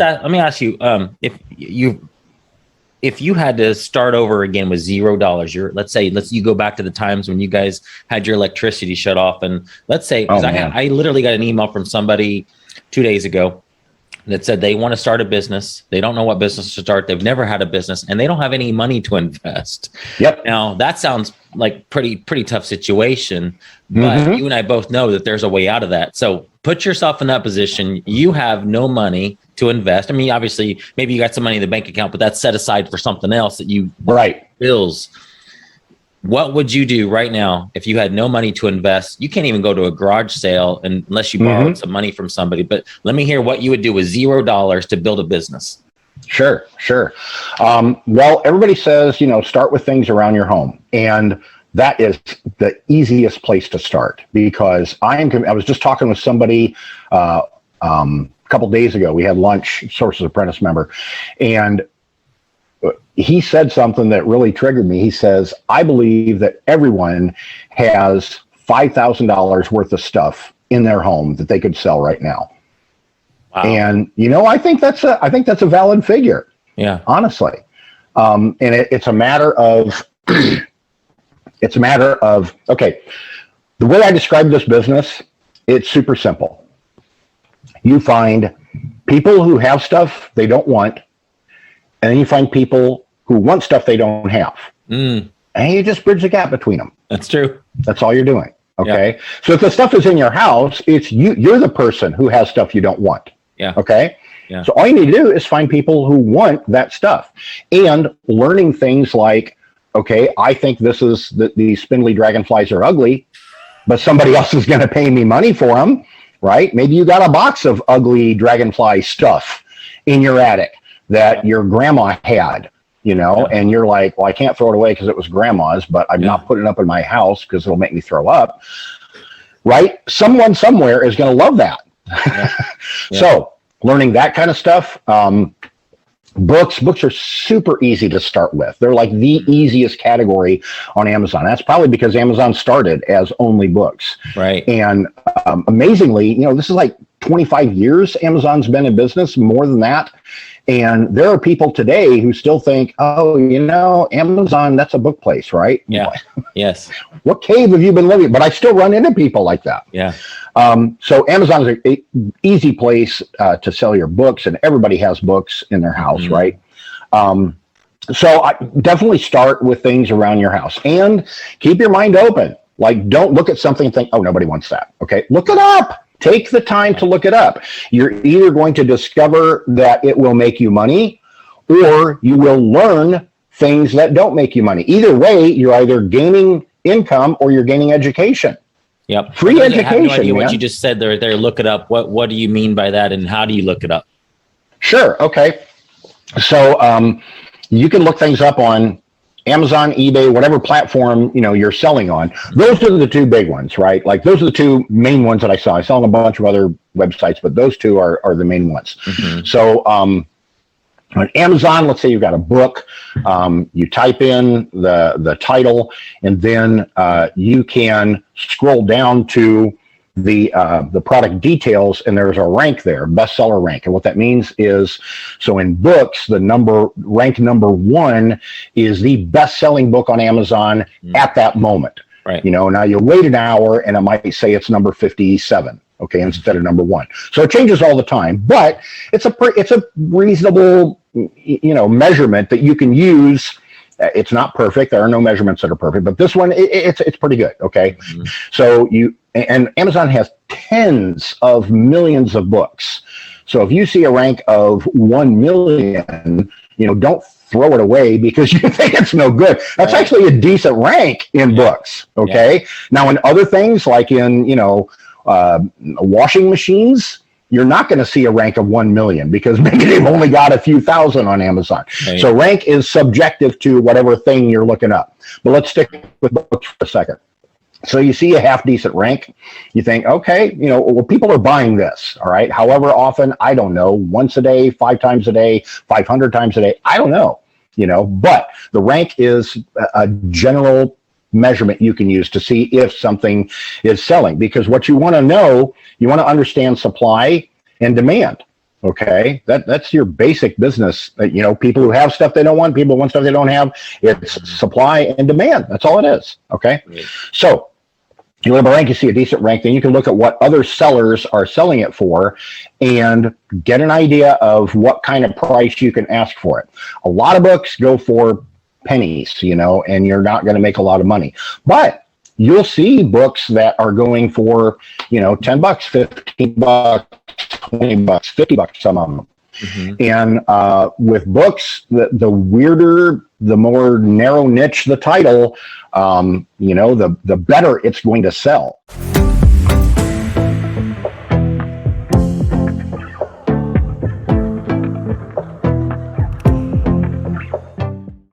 let me ask you, if you had to start over again with $0, let's you go back to the times when you guys had your electricity shut off, and let's say, because I literally got an email from somebody 2 days ago that said they want to start a business. They don't know what business to start. They've never had a business, and they don't have any money to invest. Yep. Now that sounds like pretty tough situation, but you and I both know that there's a way out of that. So put yourself in that position. You have no money to invest. I mean, obviously, maybe you got some money in the bank account, but that's set aside for something else that you bills. What would you do right now if you had no money to invest? You can't even go to a garage sale unless you borrowed some money from somebody. But let me hear what you would do with $0 to build a business. Sure. Well, everybody says, start with things around your home. And that is the easiest place to start, because I was just talking with somebody a couple days ago. We had lunch, Sources Apprentice member, and he said something that really triggered me. He says, I believe that everyone has $5,000 worth of stuff in their home that they could sell right now. Wow. And, I think that's a valid figure. Yeah, honestly. And it's a matter of, okay, the way I describe this business, it's super simple. You find people who have stuff they don't want, and then you find people who want stuff they don't have. And you just bridge the gap between them. That's true. That's all you're doing. Okay. Yeah. So if the stuff is in your house, it's you're the person who has stuff you don't want. Yeah. Okay. Yeah. So all you need to do is find people who want that stuff, and learning things like, okay, I think these spindly dragonflies are ugly, but somebody else is going to pay me money for them, right? Maybe you got a box of ugly dragonfly stuff in your attic that your grandma had, and you're like, well, I can't throw it away because it was grandma's, but I'm not putting it up in my house because it'll make me throw up, right? Someone somewhere is going to love that. So learning that kind of stuff. Books are super easy to start with. They're like the easiest category on Amazon. That's probably because Amazon started as only books. Right. And amazingly, this is like 25 years Amazon's been in business, more than that. And there are people today who still think, oh, Amazon, that's a book place, right? Yeah. Yes. What cave have you been living? But I still run into people like that. Yeah. So Amazon is an easy place to sell your books, and everybody has books in their house, right? So I definitely start with things around your house, and keep your mind open. Like, don't look at something and think, oh, nobody wants that. Okay. Look it up. Take the time to look it up. You're either going to discover that it will make you money, or you will learn things that don't make you money. Either way, you're either gaining income or you're gaining education. Yep. Free education. I have no idea what you just said there. Look it up. What do you mean by that, and how do you look it up? Sure. Okay. So you can look things up on Amazon, eBay, whatever platform you're selling on. Those are the two big ones, right? Like, those are the two main ones that I saw. I saw on a bunch of other websites, but those two are the main ones. So on Amazon, let's say you've got a book, you type in the title, and then you can scroll down to the product details, and there's a rank there, bestseller rank. And what that means is, so in books, rank number 1 is the best-selling book on Amazon at that moment. Right. Now you wait an hour and it might say it's number 57, okay, instead of number 1. So it changes all the time, but it's a reasonable, measurement that you can use. It's not perfect. There are no measurements that are perfect, but this one, it's pretty good. Okay. So and Amazon has tens of millions of books. So if you see a rank of 1 million, don't throw it away because you think it's no good. That's actually a decent rank in books. Okay. Yeah. Now in other things, like in, washing machines, you're not going to see a rank of 1 million because maybe they've only got a few thousand on Amazon. Right. So rank is subjective to whatever thing you're looking up. But let's stick with books for a second. So you see a half decent rank, you think, okay, well, people are buying this, all right? However often, I don't know, once a day, 5 times a day, 500 times a day, I don't know, but the rank is a general measurement you can use to see if something is selling, because what you want to know, you want to understand supply and demand. Okay, that's your basic business. You know, people who have stuff they don't want, people who want stuff they don't have. It's supply and demand. That's all it is. Okay, so you want to rank, you see a decent rank, then you can look at what other sellers are selling it for and get an idea of what kind of price you can ask for it. A lot of books go for pennies, you know, and you're not going to make a lot of money. But you'll see books that are going for, you know, $10, $15, $20, $50, some of them. And with books, the weirder, the more narrow niche the title, you know, the better it's going to sell.